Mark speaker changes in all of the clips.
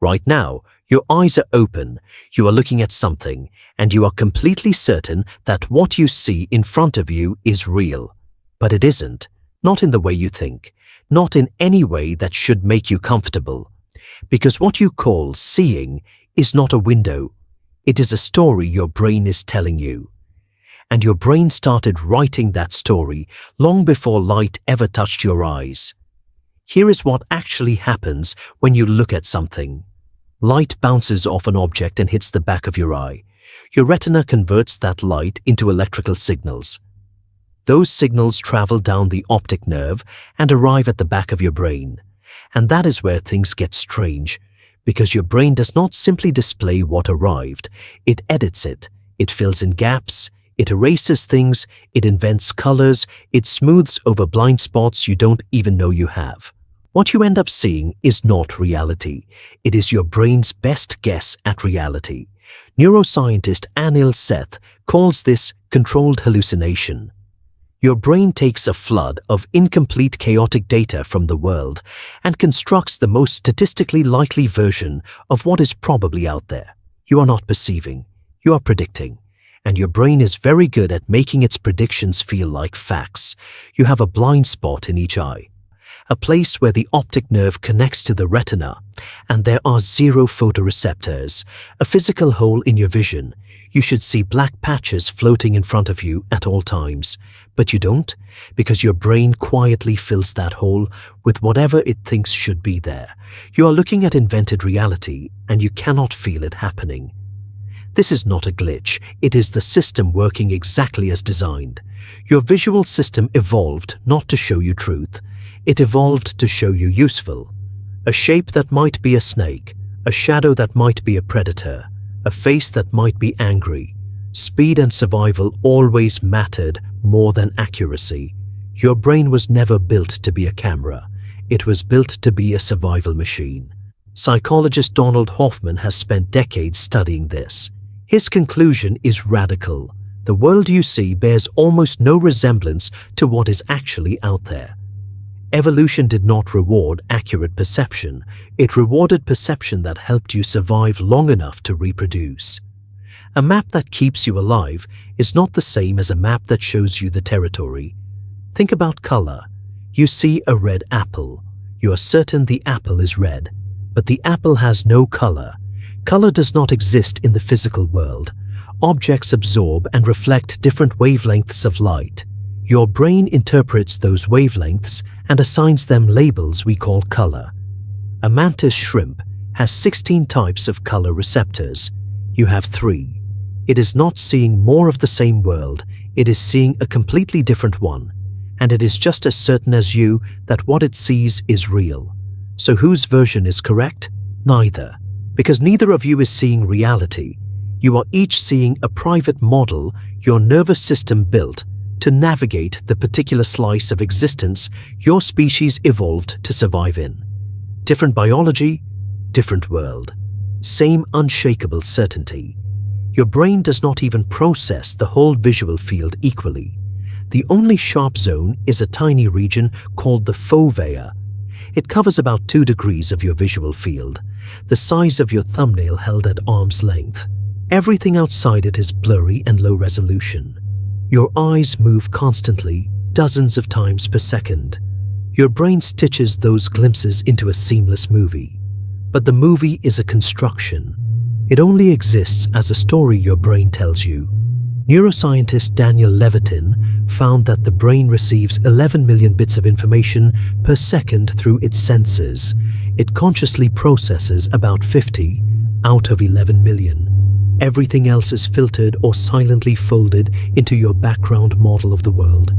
Speaker 1: Right now, your eyes are open, you are looking at something, and you are completely certain that what you see in front of you is real. But it isn't, not in the way you think, not in any way that should make you comfortable. Because what you call seeing is not a window, it is a story your brain is telling you. And your brain started writing that story long before light ever touched your eyes. Here is what actually happens when you look at something. Light bounces off an object and hits the back of your eye. Your retina converts that light into electrical signals. Those signals travel down the optic nerve and arrive at the back of your brain. And that is where things get strange, because your brain does not simply display what arrived, it edits it, it fills in gaps, it erases things, it invents colors, it smooths over blind spots you don't even know you have. What you end up seeing is not reality. It is your brain's best guess at reality. Neuroscientist Anil Seth calls this controlled hallucination. Your brain takes a flood of incomplete chaotic data from the world and constructs the most statistically likely version of what is probably out there. You are not perceiving, you are predicting. And your brain is very good at making its predictions feel like facts. You have a blind spot in each eye, a place where the optic nerve connects to the retina, and there are 0 photoreceptors, a physical hole in your vision. You should see black patches floating in front of you at all times, but you don't, because your brain quietly fills that hole with whatever it thinks should be there. You are looking at invented reality, and you cannot feel it happening. This is not a glitch, it is the system working exactly as designed. Your visual system evolved not to show you truth, it evolved to show you useful. A shape that might be a snake, a shadow that might be a predator, a face that might be angry. Speed and survival always mattered more than accuracy. Your brain was never built to be a camera, it was built to be a survival machine. Psychologist Donald Hoffman has spent decades studying this. His conclusion is radical. The world you see bears almost no resemblance to what is actually out there. Evolution did not reward accurate perception. It rewarded perception that helped you survive long enough to reproduce. A map that keeps you alive is not the same as a map that shows you the territory. Think about color. You see a red apple. You are certain the apple is red, but the apple has no color. Color does not exist in the physical world. Objects absorb and reflect different wavelengths of light. Your brain interprets those wavelengths and assigns them labels we call color. A mantis shrimp has 16 types of color receptors. You have 3. It is not seeing more of the same world, it is seeing a completely different one. And it is just as certain as you that what it sees is real. So whose version is correct? Neither. Because neither of you is seeing reality. You are each seeing a private model your nervous system built to navigate the particular slice of existence your species evolved to survive in. Different biology, different world. Same unshakable certainty. Your brain does not even process the whole visual field equally. The only sharp zone is a tiny region called the fovea. It covers about 2 degrees of your visual field, the size of your thumbnail held at arm's length. Everything outside it is blurry and low resolution. Your eyes move constantly, dozens of times per second. Your brain stitches those glimpses into a seamless movie. But the movie is a construction. It only exists as a story your brain tells you. Neuroscientist Daniel Levitin found that the brain receives 11 million bits of information per second through its senses. It consciously processes about 50 out of 11 million. Everything else is filtered or silently folded into your background model of the world.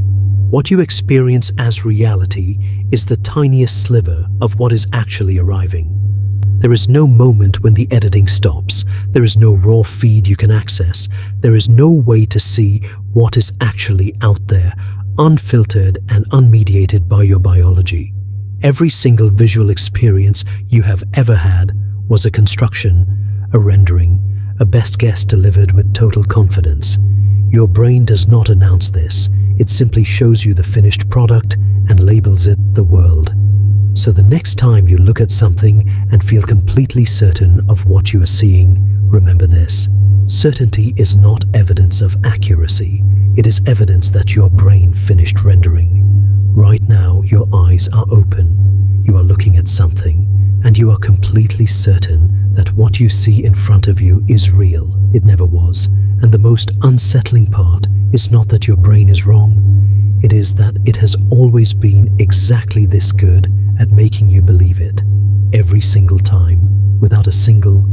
Speaker 1: What you experience as reality is the tiniest sliver of what is actually arriving. There is no moment when the editing stops. There is no raw feed you can access. There is no way to see what is actually out there, unfiltered and unmediated by your biology. Every single visual experience you have ever had was a construction, a rendering, a best guess delivered with total confidence. Your brain does not announce this. It simply shows you the finished product and labels it the world. So the next time you look at something and feel completely certain of what you are seeing, remember this. Certainty is not evidence of accuracy. It is evidence that your brain finished rendering. Right now, your eyes are open. You are looking at something, and you are completely certain that what you see in front of you is real. It never was. And the most unsettling part is not that your brain is wrong. It is that it has always been exactly this good at making you believe it, every single time, without a single